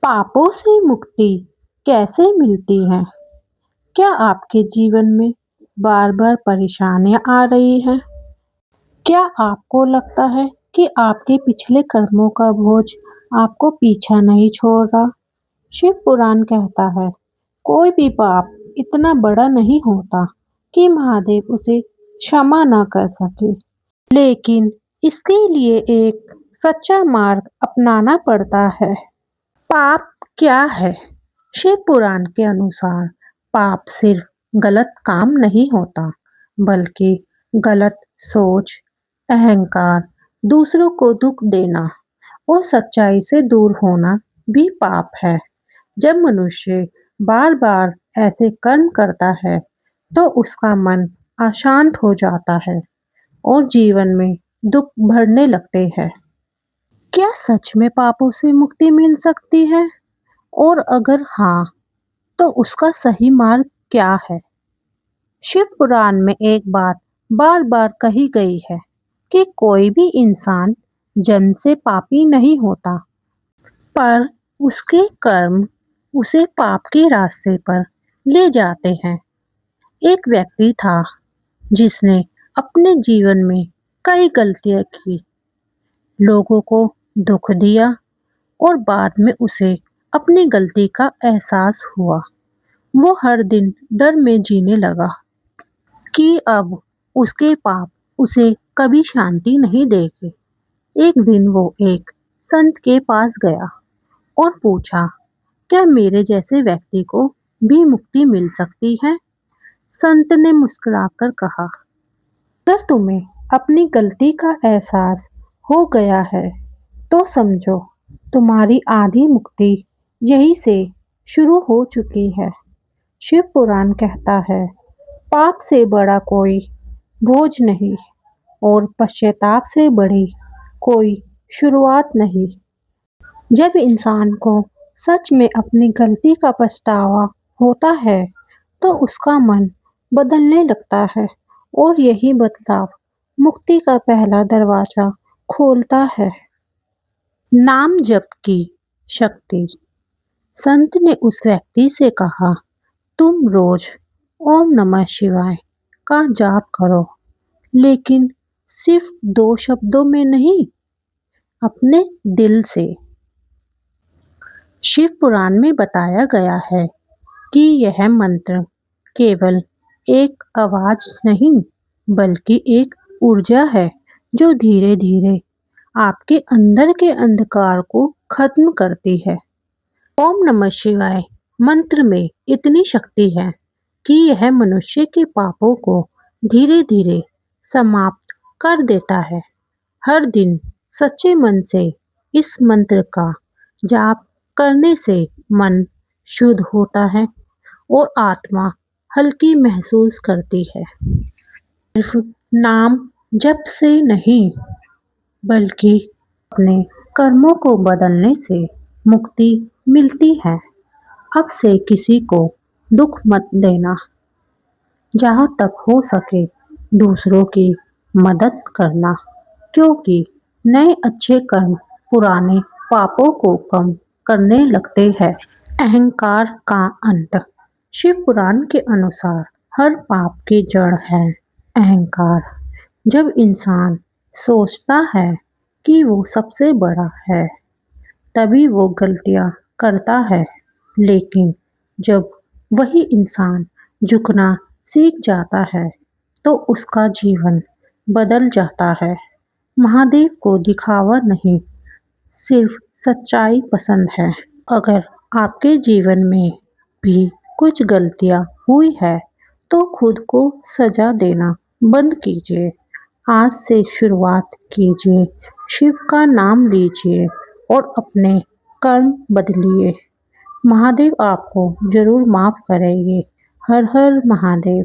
पापों से मुक्ति कैसे मिलती है? क्या आपके जीवन में बार-बार परेशानियाँ आ रही हैं? क्या आपको लगता है कि आपके पिछले कर्मों का बोझ आपको पीछा नहीं छोड़ रहा? शिव पुराण कहता है, कोई भी पाप इतना बड़ा नहीं होता कि महादेव उसे क्षमा न कर सके, लेकिन इसके लिए एक सच्चा मार्ग अपनाना पड़ता है। पाप क्या है? शिव पुराण के अनुसार पाप सिर्फ गलत काम नहीं होता, बल्कि गलत सोच, अहंकार, दूसरों को दुख देना और सच्चाई से दूर होना भी पाप है। जब मनुष्य बार बार ऐसे कर्म करता है, तो उसका मन अशांत हो जाता है और जीवन में दुख बढ़ने लगते हैं। क्या सच में पापों से मुक्ति मिल सकती है? और अगर हाँ, तो उसका सही मार्ग क्या है? शिव पुराण में एक बात बार बार कही गई है कि कोई भी इंसान जन्म से पापी नहीं होता, पर उसके कर्म उसे पाप के रास्ते पर ले जाते हैं। एक व्यक्ति था जिसने अपने जीवन में कई गलतियां की, लोगों को दुख दिया और बाद में उसे अपनी गलती का एहसास हुआ। वो हर दिन डर में जीने लगा कि अब उसके पाप उसे कभी शांति नहीं देंगे। एक दिन वो एक संत के पास गया और पूछा, क्या मेरे जैसे व्यक्ति को भी मुक्ति मिल सकती है? संत ने मुस्कुराकर कहा, अगर तुम्हें अपनी गलती का एहसास हो गया है, तो समझो तुम्हारी आधी मुक्ति यहीं से शुरू हो चुकी है। शिव पुराण कहता है, पाप से बड़ा कोई बोझ नहीं और पश्चाताप से बड़ी कोई शुरुआत नहीं। जब इंसान को सच में अपनी गलती का पछतावा होता है, तो उसका मन बदलने लगता है और यही बदलाव मुक्ति का पहला दरवाजा खोलता है। नाम जप की शक्ति। संत ने उस व्यक्ति से कहा, तुम रोज ओम नमः शिवाय का जाप करो, लेकिन सिर्फ 2 शब्दों में नहीं, अपने दिल से। शिव पुराण में बताया गया है कि यह मंत्र केवल एक आवाज नहीं, बल्कि एक ऊर्जा है जो धीरे धीरे आपके अंदर के अंधकार को खत्म करती है। ओम नमः शिवाय मंत्र में इतनी शक्ति है कि यह मनुष्य के पापों को धीरे धीरे समाप्त कर देता है। हर दिन सच्चे मन से इस मंत्र का जाप करने से मन शुद्ध होता है और आत्मा हल्की महसूस करती है। सिर्फ नाम जप से नहीं, बल्कि अपने कर्मों को बदलने से मुक्ति मिलती है। अब से किसी को दुख मत देना, जहाँ तक हो सके दूसरों की मदद करना, क्योंकि नए अच्छे कर्म पुराने पापों को कम करने लगते हैं। अहंकार का अंत। शिव पुराण के अनुसार हर पाप की जड़ है अहंकार। जब इंसान सोचता है कि वो सबसे बड़ा है, तभी वो गलतियां करता है। लेकिन जब वही इंसान झुकना सीख जाता है, तो उसका जीवन बदल जाता है। महादेव को दिखावा नहीं, सिर्फ सच्चाई पसंद है। अगर आपके जीवन में भी कुछ गलतियां हुई है, तो खुद को सजा देना बंद कीजिए। आज से शुरुआत कीजिए, शिव का नाम लीजिए और अपने कर्म बदलिए। महादेव आपको जरूर माफ करेंगे। हर हर महादेव।